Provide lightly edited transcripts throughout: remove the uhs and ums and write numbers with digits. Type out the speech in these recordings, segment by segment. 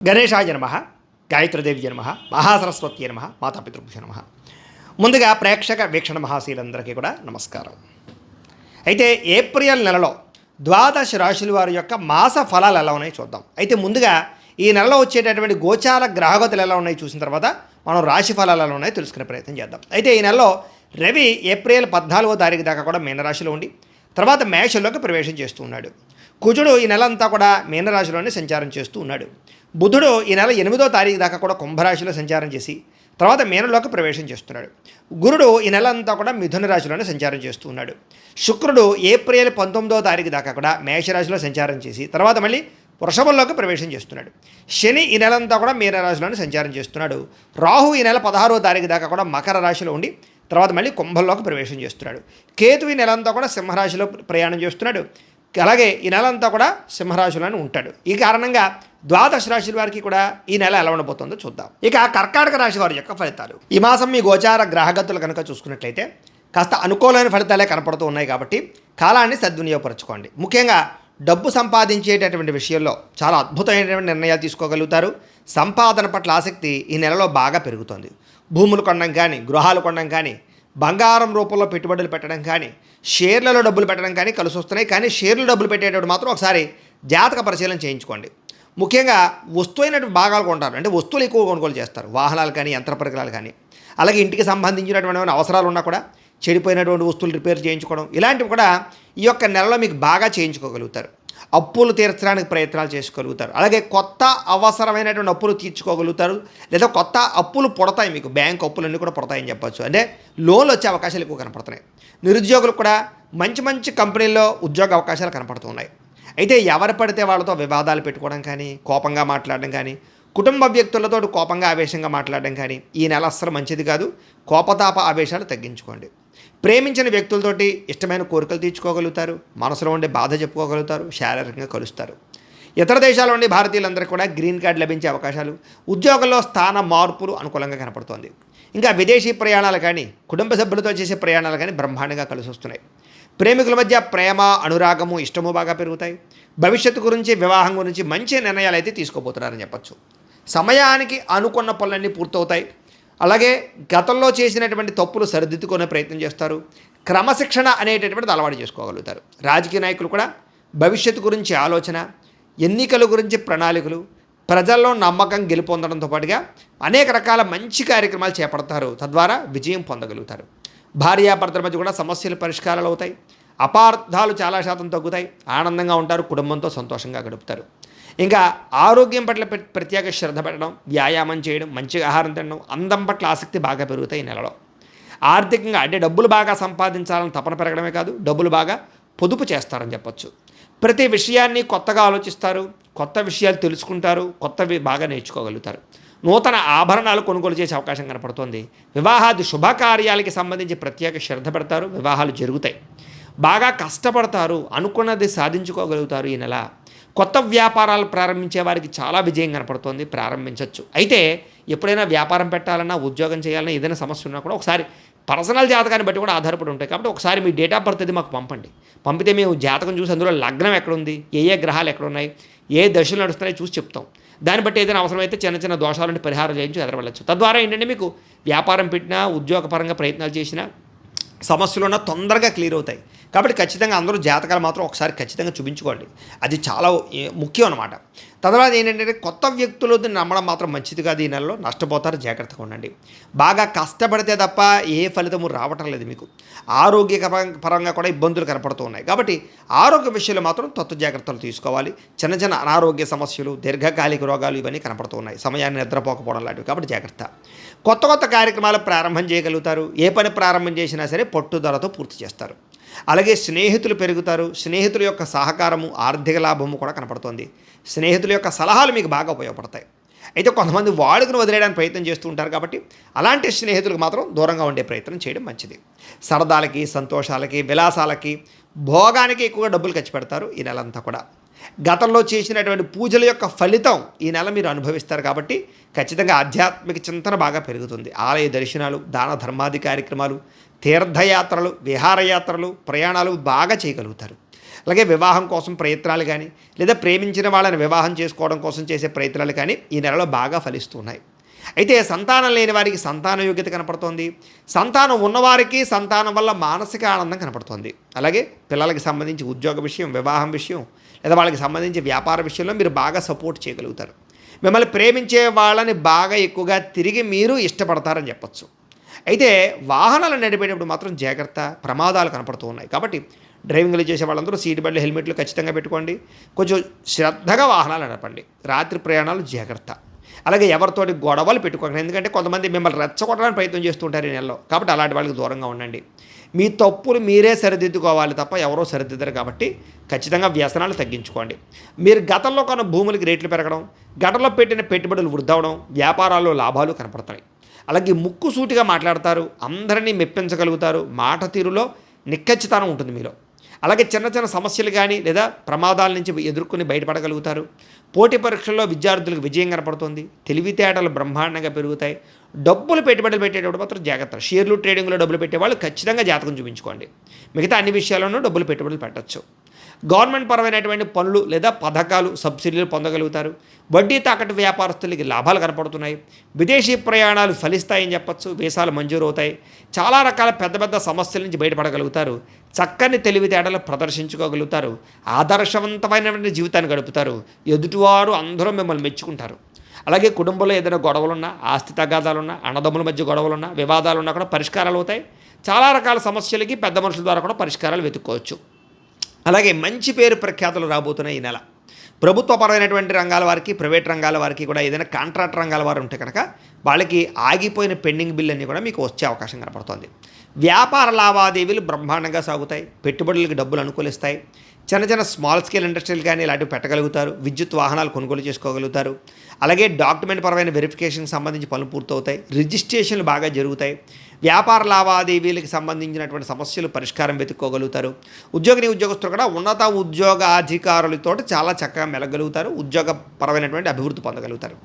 గణేశాయ నమః, గాయత్రీదేవి నమః, మహాసరస్వతి నమః, మాతాపితృభ్యో నమః. ముందుగా ప్రేక్షక వీక్షణ మహాశీలందరికీ కూడా నమస్కారం. అయితే ఏప్రిల్ నెలలో ద్వాదశ రాశుల వారి యొక్క మాస ఫలాలు ఎలా ఉన్నాయో చూద్దాం. అయితే ముందుగా ఈ నెలలో వచ్చేటటువంటి గోచార గ్రహగతులు ఎలా ఉన్నాయో చూసిన తర్వాత మనం రాశి ఫలాలు ఎలా ఉన్నాయో తెలుసుకునే ప్రయత్నం చేద్దాం. అయితే ఈ నెలలో రవి ఏప్రిల్ 14వ తారీఖు దాకా కూడా మీనరాశిలో ఉండి తర్వాత మేషంలోకి ప్రవేశం చేస్తూ ఉన్నాడు. కుజుడు ఈ నెల అంతా కూడా మీనరాశిలోనే సంచారం చేస్తూ ఉన్నాడు. బుధుడు ఈ నెల 8వ తారీఖు దాకా కూడా కుంభరాశిలో సంచారం చేసి తర్వాత మీనంలోకి ప్రవేశం చేస్తున్నాడు. గురుడు ఈ నెల అంతా కూడా మిథున రాశిలోనే సంచారం చేస్తూ ఉన్నాడు. శుక్రుడు ఏప్రిల్ 19వ తారీఖు దాకా కూడా మేషరాశిలో సంచారం చేసి తర్వాత మళ్ళీ వృషభంలోకి ప్రవేశం చేస్తున్నాడు. శని ఈ నెల అంతా కూడా మీనరాశిలోనే సంచారం చేస్తున్నాడు. రాహు ఈ నెల 16వ తారీఖు దాకా కూడా మకర రాశిలో ఉండి తర్వాత మళ్ళీ కుంభంలోకి ప్రవేశం చేస్తున్నాడు. కేతు ఈ నెల అంతా కూడా సింహరాశిలో ప్రయాణం చేస్తున్నాడు. అలాగే ఈ నెల అంతా కూడా సింహరాశిలోనే ఉంటాడు. ఈ కారణంగా ద్వాదశ రాశుల వారికి కూడా ఈ నెల ఎలా ఉండబోతుందో చూద్దాం. ఇక కర్కాటక రాశి వారి యొక్క ఫలితాలు. ఈ మాసం మీ గోచార గ్రహగతులు కనుక చూసుకున్నట్లయితే కాస్త అనుకూలమైన ఫలితాలే కనపడుతూ ఉన్నాయి కాబట్టి కాలాన్ని సద్వినియోగపరచుకోండి. ముఖ్యంగా డబ్బు సంపాదించేటటువంటి విషయంలో చాలా అద్భుతమైనటువంటి నిర్ణయాలు తీసుకోగలుగుతారు. సంపాదన పట్ల ఆసక్తి ఈ నెలలో బాగా పెరుగుతుంది. భూములు కొనడం కానీ, గృహాలు కొనడం కానీ, బంగారం రూపంలో పెట్టుబడులు పెట్టడం కానీ, షేర్లలో డబ్బులు పెట్టడం కానీ కలిసి వస్తున్నాయి. కానీ షేర్లు డబ్బులు పెట్టేటప్పుడు మాత్రం ఒకసారి జాతక పరిశీలన చేయించుకోండి. ముఖ్యంగా వస్తువైనటువంటి భాగాలు కొంటారు, అంటే వస్తువులు ఎక్కువ కొనుగోలు చేస్తారు. వాహనాలు కానీ, యంత్ర పరికరాలు కానీ, అలాగే ఇంటికి సంబంధించినటువంటి అవసరాలు ఉన్నా కూడా చెడిపోయినటువంటి వస్తువులు రిపేర్ చేయించుకోవడం ఇలాంటివి కూడా ఈ యొక్క నెలలో మీకు బాగా చేయించుకోగలుగుతారు. అప్పులు తీర్చడానికి ప్రయత్నాలు చేసుకోగలుగుతారు. అలాగే కొత్త అవసరమైనటువంటి అప్పులు తీర్చుకోగలుగుతారు. లేదా కొత్త అప్పులు పుడతాయి, మీకు బ్యాంక్ అప్పులన్నీ కూడా పుడతాయని చెప్పచ్చు. అంటే లోన్లు వచ్చే అవకాశాలు ఎక్కువ కనపడుతున్నాయి. నిరుద్యోగులకు కూడా మంచి మంచి కంపెనీల్లో ఉద్యోగ అవకాశాలు కనపడుతున్నాయి. అయితే ఎవరు పడితే వాళ్ళతో వివాదాలు పెట్టుకోవడం కానీ, కోపంగా మాట్లాడడం కానీ, కుటుంబ వ్యక్తులతో కోపంగా ఆవేశంగా మాట్లాడడం కానీ ఈ నెల అస్సలు మంచిది కాదు. కోపతాప ఆవేశాలు తగ్గించుకోండి. ప్రేమించిన వ్యక్తులతోటి ఇష్టమైన కోరికలు తీర్చుకోగలుగుతారు. మనసులో ఉండే బాధ చెప్పుకోగలుగుతారు. శారీరకంగా కలుస్తారు. ఇతర దేశాల నుండి భారతీయులందరికీ కూడా గ్రీన్ కార్డు లభించే అవకాశాలు, ఉద్యోగంలో స్థాన మార్పులు అనుకూలంగా కనపడుతోంది. ఇంకా విదేశీ ప్రయాణాలు కానీ, కుటుంబ సభ్యులతో చేసే ప్రయాణాలు కానీ బ్రహ్మాండంగా కలిసి వస్తున్నాయి. ప్రేమికుల మధ్య ప్రేమ, అనురాగము, ఇష్టము బాగా పెరుగుతాయి. భవిష్యత్తు గురించి, వివాహం గురించి మంచి నిర్ణయాలు అయితే తీసుకోబోతున్నారని చెప్పచ్చు. సమయానికి అనుకున్న పనులన్నీ పూర్తవుతాయి. అలాగే గతంలో చేసినటువంటి తప్పులు సరిదిద్దుకునే ప్రయత్నం చేస్తారు. క్రమశిక్షణ అనేటటువంటిది అలవాటు చేసుకోగలుగుతారు. రాజకీయ నాయకులు కూడా భవిష్యత్తు గురించి ఆలోచన, ఎన్నికల గురించి ప్రణాళికలు, ప్రజల్లో నమ్మకం గెలుపొందడంతో పాటుగా అనేక రకాల మంచి కార్యక్రమాలు చేపడతారు. తద్వారా విజయం పొందగలుగుతారు. భార్యాభర్తల మధ్య కూడా సమస్యలు పరిష్కారాలు అవుతాయి. అపార్థాలు చాలా శాతం తగ్గుతాయి. ఆనందంగా ఉంటారు. కుటుంబంతో సంతోషంగా గడుపుతారు. ఇంకా ఆరోగ్యం పట్ల ప్రత్యేక శ్రద్ధ పెట్టడం, వ్యాయామం చేయడం, మంచిగా ఆహారం తినడం, అందం పట్ల ఆసక్తి బాగా పెరుగుతాయి ఈ నెలలో. ఆర్థికంగా అంటే డబ్బులు బాగా సంపాదించాలని తపన పెరగడమే కాదు, డబ్బులు బాగా పొదుపు చేస్తారని చెప్పచ్చు. ప్రతి విషయాన్ని కొత్తగా ఆలోచిస్తారు. కొత్త విషయాలు తెలుసుకుంటారు. కొత్తవి బాగా నేర్చుకోగలుగుతారు. నూతన ఆభరణాలు కొనుగోలు చేసే అవకాశం కనపడుతోంది. వివాహాది శుభకార్యాలకి సంబంధించి ప్రత్యేక శ్రద్ధ పెడతారు. వివాహాలు జరుగుతాయి. బాగా కష్టపడతారు. అనుకున్నది సాధించుకోగలుగుతారు ఈ నెల. కొత్త వ్యాపారాలు ప్రారంభించే వారికి చాలా విజయం కనపడుతోంది. ప్రారంభించవచ్చు. అయితే ఎప్పుడైనా వ్యాపారం పెట్టాలన్నా, ఉద్యోగం చేయాలన్నా, ఏదైనా సమస్య ఉన్నా కూడా ఒకసారి పర్సనల్ జాతకాన్ని బట్టి కూడా ఆధారపడి ఉంటాయి. కాబట్టి ఒకసారి మీ డేట్ ఆఫ్ బర్త్ అది మాకు పంపండి. పంపితే మేము జాతకం చూసి అందులో లగ్నం ఎక్కడుంది, ఏ ఏ గ్రహాలు ఎక్కడున్నాయి, ఏ దశలు నడుస్తున్నాయో చూసి చెప్తాం. దాన్ని బట్టి ఏదైనా అవసరమైతే చిన్న చిన్న దోషాలంటే పరిహారం చేయించి ఎదరవెళ్ళచ్చు. తద్వారా ఏంటంటే మీకు వ్యాపారం పెట్టినా, ఉద్యోగపరంగా ప్రయత్నాలు చేసినా, సమస్యలు ఉన్నా తొందరగా క్లియర్ అవుతాయి. కాబట్టి ఖచ్చితంగా అందరూ జాతకాలు మాత్రం ఒకసారి ఖచ్చితంగా చూపించుకోండి. అది చాలా ముఖ్యం అన్నమాట. తర్వాత ఏంటంటే కొత్త వ్యక్తులు నమ్మడం మాత్రం మంచిది కాదు. ఈ నెలలో నష్టపోతారు. జాగ్రత్తగా ఉండండి. బాగా కష్టపడితే తప్ప ఏ ఫలితము రావటం లేదు మీకు. ఆరోగ్యపరంగా కూడా ఇబ్బందులు కనపడుతూ ఉన్నాయి. కాబట్టి ఆరోగ్య విషయంలో మాత్రం తత్వ జాగ్రత్తలు తీసుకోవాలి. చిన్న చిన్న అనారోగ్య సమస్యలు, దీర్ఘకాలిక రోగాలు ఇవన్నీ కనపడుతూ ఉన్నాయి. సమయాన్ని నిద్రపోకపోవడం లాంటివి. కాబట్టి జాగ్రత్త. కొత్త కొత్త కార్యక్రమాలు ప్రారంభం చేయగలుగుతారు. ఏ పని ప్రారంభం చేసినా సరే పట్టుదలతో పూర్తి చేస్తారు. అలాగే స్నేహితులు పెరుగుతారు. స్నేహితుల యొక్క సహకారము, ఆర్థిక లాభము కూడా కనపడుతోంది. స్నేహితుల యొక్క సలహాలు మీకు బాగా ఉపయోగపడతాయి. అయితే కొంతమంది వాడుకను వదిలేయడానికి ప్రయత్నం చేస్తూ ఉంటారు. కాబట్టి అలాంటి స్నేహితులకు మాత్రం దూరంగా ఉండే ప్రయత్నం చేయడం మంచిది. సరదాలకి, సంతోషాలకి, విలాసాలకి, భోగానికి ఎక్కువగా డబ్బులు ఖర్చు పెడతారు ఈ నెలంతా కూడా. గతంలో చేసినటువంటి పూజల యొక్క ఫలితం ఈ నెల మీరు అనుభవిస్తారు. కాబట్టి ఖచ్చితంగా ఆధ్యాత్మిక చింతన బాగా పెరుగుతుంది. ఆలయ దర్శనాలు, దాన ధర్మాది కార్యక్రమాలు, తీర్థయాత్రలు, విహారయాత్రలు, ప్రయాణాలు బాగా చేయగలుగుతారు. అలాగే వివాహం కోసం ప్రయత్నాలు కానీ లేదా ప్రేమించిన వాళ్ళని వివాహం చేసుకోవడం కోసం చేసే ప్రయత్నాలు కానీ ఈ నెలలో బాగా ఫలిస్తున్నాయి. అయితే సంతానం లేని వారికి సంతాన యోగ్యత కనపడుతోంది. సంతానం ఉన్నవారికి సంతానం వల్ల మానసిక ఆనందం కనపడుతోంది. అలాగే పిల్లలకి సంబంధించి ఉద్యోగ విషయం, వివాహం విషయం లేదా వాళ్ళకి సంబంధించి వ్యాపార విషయంలో మీరు బాగా సపోర్ట్ చేయగలుగుతారు. మిమ్మల్ని ప్రేమించే వాళ్ళని బాగా ఎక్కువగా తిరిగి మీరు ఇష్టపడతారని చెప్పచ్చు. అయితే వాహనాలు నడిపేటప్పుడు మాత్రం జాగ్రత్త, ప్రమాదాలు కనపడుతూ ఉన్నాయి. కాబట్టి డ్రైవింగ్లు చేసే వాళ్ళందరూ సీట్ బెల్ట్, హెల్మెట్లు ఖచ్చితంగా పెట్టుకోండి. కొంచెం శ్రద్ధగా వాహనాలు నడపండి. రాత్రి ప్రయాణాలు జాగ్రత్త. అలాగే ఎవరితోటి గొడవలు పెట్టుకోకండి. ఎందుకంటే కొంతమంది మిమ్మల్ని రెచ్చగొట్టడానికి ప్రయత్నం చేస్తుంటారు ఈ నెలలో. కాబట్టి అలాంటి వాళ్ళకి దూరంగా ఉండండి. మీ తప్పులు మీరే సరిదిద్దుకోవాలి తప్ప ఎవరో సరిదిద్దరు. కాబట్టి ఖచ్చితంగా వ్యసనాలు తగ్గించుకోండి. మీరు గతంలో కొన్న భూములకి రేట్లు పెరగడం, గతంలో పెట్టిన పెట్టుబడులు వృద్ధి అవడం, వ్యాపారాల్లో లాభాలు కనపడతాయి. అలాగే ముక్కుసూటిగా మాట్లాడతారు, అందరినీ మెప్పించగలుగుతారు, మాట తీరులో నిక్కచ్చితనం ఉంటుంది మీలో. అలాగే చిన్న చిన్న సమస్యలు కానీ లేదా ప్రమాదాల నుంచి ఎదుర్కొని బయటపడగలుగుతారు. పోటీ పరీక్షల్లో విద్యార్థులకు విజయం కనపడుతుంది. తెలివితేటలు బ్రహ్మాండంగా పెరుగుతాయి. డబ్బులు పెట్టుబడులు పెట్టేటప్పుడు మాత్రం జాగ్రత్త. షేర్లు ట్రేడింగ్లో డబ్బులు పెట్టేవాళ్ళు ఖచ్చితంగా జాతకం చూపించుకోండి. మిగతా అన్ని విషయాల్లోనూ డబ్బులు పెట్టుబడులు పెట్టచ్చు. గవర్నమెంట్ పరమైనటువంటి పనులు లేదా పథకాలు, సబ్సిడీలు పొందగలుగుతారు. వడ్డీ తాకట్టు వ్యాపారస్తులకి లాభాలు కనపడుతున్నాయి. విదేశీ ప్రయాణాలు ఫలిస్తాయని చెప్పచ్చు. వీసాలు మంజూరు అవుతాయి. చాలా రకాల పెద్ద పెద్ద సమస్యల నుంచి బయటపడగలుగుతారు. చక్కని తెలివితేటలు ప్రదర్శించుకోగలుగుతారు. ఆదర్శవంతమైనటువంటి జీవితాన్ని గడుపుతారు. ఎదుటివారు అందరూ మిమ్మల్ని మెచ్చుకుంటారు. అలాగే కుటుంబంలో ఏదైనా గొడవలున్నా, ఆస్తి తగాదాలున్నా, అన్నదమ్ముల మధ్య గొడవలున్నా, వివాదాలున్నా కూడా పరిష్కారాలు అవుతాయి. చాలా రకాల సమస్యలకి పెద్ద మనుషుల ద్వారా కూడా పరిష్కారాలు వెతుక్కోవచ్చు. అలాగే మంచి పేరు ప్రఖ్యాతులు రాబోతున్నాయి ఈ నెల. ప్రభుత్వపరమైనటువంటి రంగాల వారికి, ప్రైవేట్ రంగాల వారికి కూడా ఏదైనా కాంట్రాక్ట్ రంగాల వారు ఉంటే కనుక వాళ్ళకి ఆగిపోయిన పెండింగ్ బిల్ అన్నీ కూడా మీకు వచ్చే అవకాశం కనపడుతుంది. వ్యాపార లావాదేవీలు బ్రహ్మాండంగా సాగుతాయి. పెట్టుబడులకు డబ్బులు అనుకూలిస్తాయి. చిన్న చిన్న స్మాల్ స్కేల్ ఇండస్ట్రీలు కానీ ఇలాంటివి పెట్టగలుగుతారు. విద్యుత్ వాహనాలు కొనుగోలు చేసుకోగలుగుతారు. అలాగే డాక్యుమెంట్ పరమైన వెరిఫికేషన్కి సంబంధించి పనులు పూర్తవుతాయి. రిజిస్ట్రేషన్లు బాగా జరుగుతాయి. వ్యాపార లావాదేవీలకు సంబంధించినటువంటి సమస్యలు పరిష్కారం వెతుక్కోగలుగుతారు. ఉద్యోగస్తులు కూడా ఉన్నత ఉద్యోగాధికారులతో చాలా చక్కగా మెలగలుగుతారు. ఉద్యోగపరమైనటువంటి అభివృద్ధి పొందగలుగుతారు.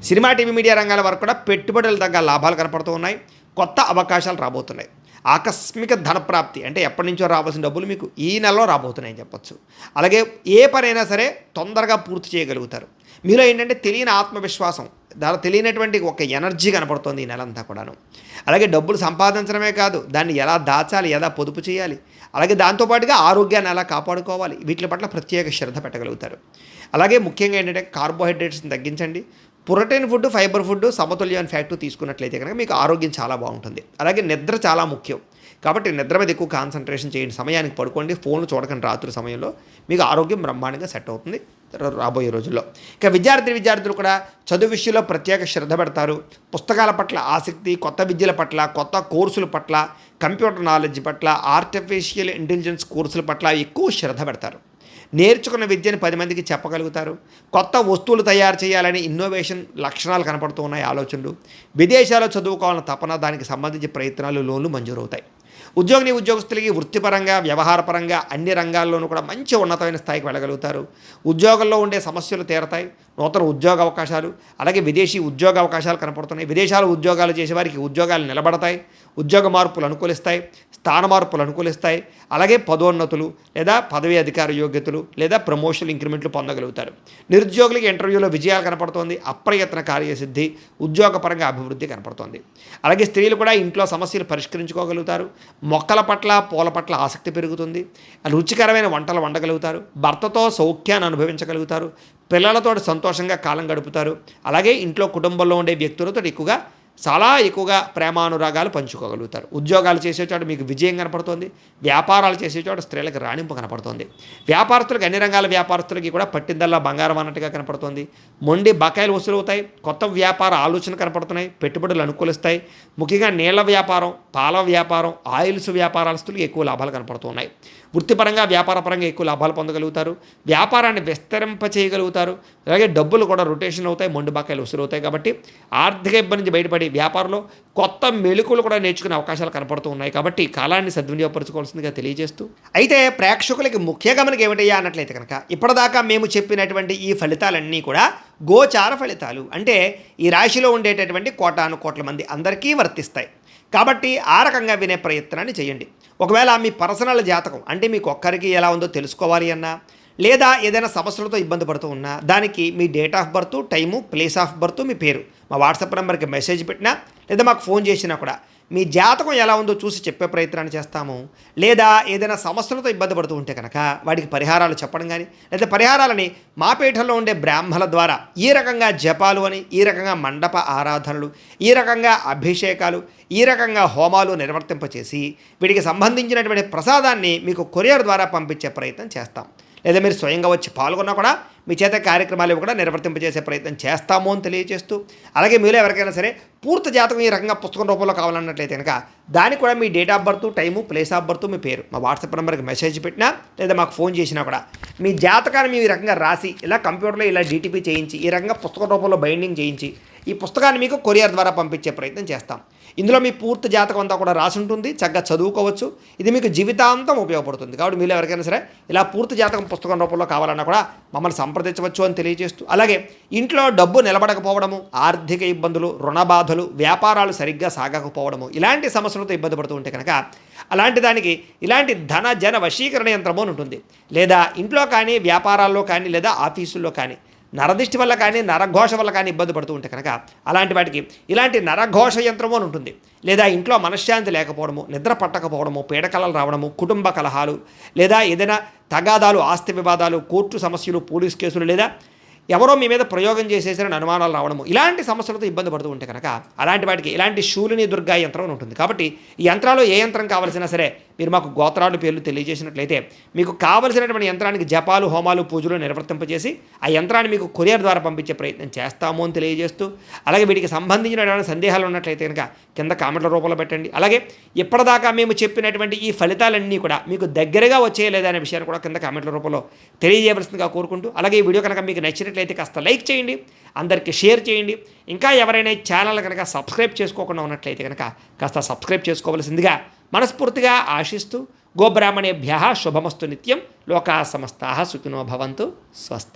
సినిమా, టీవీ, మీడియా రంగాల వరకు కూడా పెట్టుబడులు తగ్గ లాభాలు కనపడుతూ ఉన్నాయి. కొత్త అవకాశాలు రాబోతున్నాయి. ఆకస్మిక ధనప్రాప్తి అంటే ఎప్పటి నుంచో రావాల్సిన డబ్బులు మీకు ఈ నెలలో రాబోతున్నాయని చెప్పచ్చు. అలాగే ఏ పనైనా సరే తొందరగా పూర్తి చేయగలుగుతారు. మీలో ఏంటంటే తెలియని ఆత్మవిశ్వాసం, దాని తెలియనటువంటి ఒక ఎనర్జీ కనపడుతుంది ఈ నెలంతా కూడాను. అలాగే డబ్బులు సంపాదించడమే కాదు, దాన్ని ఎలా దాచాలి, ఎలా పొదుపు చేయాలి, అలాగే దాంతోపాటుగా ఆరోగ్యాన్ని ఎలా కాపాడుకోవాలి, వీటి పట్ల ప్రత్యేక శ్రద్ధ పెట్టగలుగుతారు. అలాగే ముఖ్యంగా ఏంటంటే కార్బోహైడ్రేట్స్ని తగ్గించండి. ప్రోటీన్ ఫుడ్, ఫైబర్ ఫుడ్, సమతుల్యమైన ఫ్యాట్ తీసుకున్నట్లయితే కనుక మీకు ఆరోగ్యం చాలా బాగుంటుంది. అలాగే నిద్ర చాలా ముఖ్యం. కాబట్టి నిద్ర మీద ఎక్కువ కాన్సన్ట్రేషన్ చేయండి. సమయానికి పడుకోండి. ఫోన్లు చూడకండి. రాత్రి సమయంలో మీకు ఆరోగ్యం బ్రహ్మాండంగా సెట్ అవుతుంది రాబోయే రోజుల్లో. ఇక విద్యార్థులు కూడా చదువు విషయంలో ప్రత్యేక శ్రద్ధ పెడతారు. పుస్తకాల పట్ల ఆసక్తి, కొత్త విద్యల పట్ల, కొత్త కోర్సుల పట్ల, కంప్యూటర్ నాలెడ్జ్ పట్ల, ఆర్టిఫిషియల్ ఇంటెలిజెన్స్ కోర్సుల పట్ల ఎక్కువ శ్రద్ధ పెడతారు. నేర్చుకున్న విద్యను 10 మందికి చెప్పగలుగుతారు. కొత్త వస్తువులు తయారు చేయాలని ఇన్నోవేషన్ లక్షణాలు కనపడుతూ ఉన్నాయి. ఆలోచనలు, విదేశాల్లో చదువుకోవాలన్న తపన, దానికి సంబంధించి ప్రయత్నాలు, లోన్లు మంజూరవుతాయి. ఉద్యోగస్తులకి వృత్తిపరంగా, వ్యవహారపరంగా అన్ని రంగాల్లోనూ కూడా మంచి ఉన్నతమైన స్థాయికి వెళ్ళగలుగుతారు. ఉద్యోగంలో ఉండే సమస్యలు తీరతాయి. నూతన ఉద్యోగ అవకాశాలు, అలాగే విదేశీ ఉద్యోగ అవకాశాలు కనపడుతున్నాయి. విదేశాలు ఉద్యోగాలు చేసేవారికి ఉద్యోగాలు నిలబడతాయి. ఉద్యోగ మార్పులు అనుకూలిస్తాయి. స్థాన మార్పులు అనుకూలిస్తాయి. అలాగే పదోన్నతులు లేదా పదవి అధికార యోగ్యతలు లేదా ప్రమోషనల్ ఇంక్రిమెంట్లు పొందగలుగుతారు. నిరుద్యోగులకి ఇంటర్వ్యూలో విజయాలు కనపడుతోంది. అప్రయత్న కార్యసిద్ధి, ఉద్యోగపరంగా అభివృద్ధి కనపడుతోంది. అలాగే స్త్రీలు కూడా ఇంట్లో సమస్యలు పరిష్కరించుకోగలుగుతారు. మొక్కల పట్ల, పూల పట్ల ఆసక్తి పెరుగుతుంది. రుచికరమైన వంటలు వండగలుగుతారు. భర్తతో సౌఖ్యాన్ని అనుభవించగలుగుతారు. పిల్లలతో సంతోషంగా కాలం గడుపుతారు. అలాగే ఇంట్లో కుటుంబంలో ఉండే వ్యక్తులతో చాలా ఎక్కువగా ప్రేమానురాగాలు పంచుకోగలుగుతారు. ఉద్యోగాలు చేసే చోట మీకు విజయం కనపడుతుంది. వ్యాపారాలు చేసే చోట స్త్రీలకు రాణింపు కనపడుతుంది. వ్యాపారస్తులకు, అన్ని రంగాల వ్యాపారస్తులకి కూడా పట్టిందల్లా బంగారం అన్నట్టుగా కనపడుతుంది. మొండి బకాయిలు వసూలవుతాయి. కొత్త వ్యాపార ఆలోచన కనపడుతున్నాయి. పెట్టుబడులు అనుకూలిస్తాయి. ముఖ్యంగా నీళ్ల వ్యాపారం, పాల వ్యాపారం, ఆయిల్స్ వ్యాపారస్తులకు ఎక్కువ లాభాలు కనపడుతున్నాయి. వృత్తిపరంగా, వ్యాపారపరంగా ఎక్కువ లాభాలు పొందగలుగుతారు. వ్యాపారాన్ని విస్తరింప చేయగలుగుతారు. అలాగే డబ్బులు కూడా రొటేషన్ అవుతాయి. మొండి బకాయిలు వసూలవుతాయి. కాబట్టి ఆర్థిక ఇబ్బంది నుంచి బయటపడి వ్యాపారంలో కొత్త మెళుకులు కూడా నేర్చుకునే అవకాశాలు కనపడుతూ ఉన్నాయి. కాబట్టి కాలాన్ని సద్వినియోగపరచుకోవాల్సిందిగా తెలియజేస్తూ, అయితే ప్రేక్షకులకి ముఖ్య గమనిక ఏమిటయ్యా అన్నట్లయితే కనుక ఇప్పటిదాకా మేము చెప్పినటువంటి ఈ ఫలితాలన్నీ కూడా గోచార ఫలితాలు. అంటే ఈ రాశిలో ఉండేటటువంటి కోటాను కోట్ల మంది అందరికీ వర్తిస్తాయి. కాబట్టి ఆ రకంగా వినే ప్రయత్నాన్ని చేయండి. ఒకవేళ మీ పర్సనల్ జాతకం అంటే మీకు ఒక్కరికి ఎలా ఉందో తెలుసుకోవాలి అన్నా, లేదా ఏదైనా సమస్యలతో ఇబ్బంది పడుతూ ఉన్నా, దానికి మీ date of birth, time, place of birth, మీ పేరు మా వాట్సాప్ నెంబర్కి మెసేజ్ పెట్టినా, లేదా మాకు ఫోన్ చేసినా కూడా మీ జాతకం ఎలా ఉందో చూసి చెప్పే ప్రయత్నాన్ని చేస్తాము. లేదా ఏదైనా సమస్యలతో ఇబ్బంది పడుతూ ఉంటే కనుక వాటికి పరిహారాలు చెప్పడం కానీ, లేదా పరిహారాలని మా పీఠంలో ఉండే బ్రాహ్మణుల ద్వారా ఈ రకంగా జపాలు అని, ఈ రకంగా మండప ఆరాధనలు, ఈ రకంగా అభిషేకాలు, ఈ రకంగా హోమాలు నిర్వర్తింపచేసి వీటికి సంబంధించినటువంటి ప్రసాదాన్ని మీకు కొరియర్ ద్వారా పంపించే ప్రయత్నం చేస్తాం. లేదా మీరు స్వయంగా వచ్చి పాల్గొన్నా కూడా మీ చేత కార్యక్రమాలు కూడా నిర్వర్తింపజేసే ప్రయత్నం చేస్తాము అని తెలియజేస్తూ, అలాగే మీలో ఎవరికైనా సరే పూర్తి జాతకం ఈ రకంగా పుస్తకం రూపంలో కావాలన్నట్లయితే కనుక దానికి కూడా మీ date of birth, time, place of birth, మీ పేరు మా వాట్సాప్ నెంబర్కి మెసేజ్ పెట్టినా, లేదా మాకు ఫోన్ చేసినా కూడా మీ జాతకాన్ని మేము ఈ రకంగా రాసి ఇలా కంప్యూటర్లో ఇలా డీటీపీ చేయించి ఈ రకంగా పుస్తకం రూపంలో బైండింగ్ చేయించి ఈ పుస్తకాన్ని మీకు కొరియర్ ద్వారా పంపించే ప్రయత్నం చేస్తాం. ఇందులో మీ పూర్తి జాతకం అంతా కూడా రాసి ఉంటుంది, చక్కగా చదువుకోవచ్చు. ఇది మీకు జీవితాంతం ఉపయోగపడుతుంది. కాబట్టి మీరు ఎవరికైనా సరే ఇలా పూర్తి జాతకం పుస్తకం రూపంలో కావాలన్నా కూడా మమ్మల్ని సంప్రదించవచ్చు అని తెలియజేస్తూ, అలాగే ఇంట్లో డబ్బు నిలబడకపోవడము, ఆర్థిక ఇబ్బందులు, రుణ బాధలు, వ్యాపారాలు సరిగ్గా సాగకపోవడము, ఇలాంటి సమస్యలతో ఇబ్బంది పడుతూ ఉంటే కనుక అలాంటి దానికి ఇలాంటి ధన జన వశీకరణ యంత్రము అని ఉంటుంది. లేదా ఇంట్లో కానీ, వ్యాపారాల్లో కానీ, లేదా ఆఫీసుల్లో కానీ నరదిష్టి వల్ల కానీ, నరఘోష వల్ల కానీ ఇబ్బంది పడుతూ ఉంటే కనుక అలాంటి వాటికి ఇలాంటి నరఘోష యంత్రము అని ఉంటుంది. లేదా ఇంట్లో మనశ్శాంతి లేకపోవడము, నిద్ర పట్టకపోవడము, పీడకలలు రావడము, కుటుంబ కలహాలు, లేదా ఏదైనా తగాదాలు, ఆస్తి వివాదాలు, కోర్టు సమస్యలు, పోలీస్ కేసులు, లేదా ఎవరో మీ మీద ప్రయోగం చేసేసిన అనుమానాలు రావడము, ఇలాంటి సమస్యలతో ఇబ్బంది పడుతూ ఉంటే కనుక అలాంటి వాటికి ఇలాంటి శూలిని దుర్గా యంత్రం ఉంటుంది. కాబట్టి ఈ యంత్రాలు ఏ యంత్రం కావాల్సినా సరే మీరు మాకు గోత్రాలు పేర్లు తెలియజేసినట్లయితే మీకు కావలసినటువంటి యంత్రానికి జపాలు, హోమాలు, పూజలు నిర్వర్తింపజేసి ఆ యంత్రాన్ని మీకు కొరియర్ ద్వారా పంపించే ప్రయత్నం చేస్తాము అని తెలియజేస్తూ, అలాగే వీటికి సంబంధించినటువంటి సందేహాలు ఉన్నట్లయితే కనుక కింద కామెంట్ల రూపంలో పెట్టండి. అలాగే ఇప్పటిదాకా మేము చెప్పినటువంటి ఈ ఫలితాలన్నీ కూడా మీకు దగ్గరగా వచ్చేయలేదా అనే విషయాన్ని కూడా కింద కామెంట్ల రూపంలో తెలియజేయవలసిందిగా కోరుకుంటూ, అలాగే ఈ వీడియో కనుక మీకు నచ్చినట్లయితే కాస్త లైక్ చేయండి, అందరికీ షేర్ చేయండి. ఇంకా ఎవరైనా ఛానల్ కనుక సబ్స్క్రైబ్ చేసుకోకుండా ఉన్నట్లయితే కనుక కాస్త సబ్స్క్రైబ్ చేసుకోవలసిందిగా మనస్ఫూర్తిగా ఆశిస్తూ, గోబ్రాహ్మణేభ్యః శుభమస్తు నిత్యం, లోకాः సమస్తాः సుఖినో భవంతు. స్వస్తి.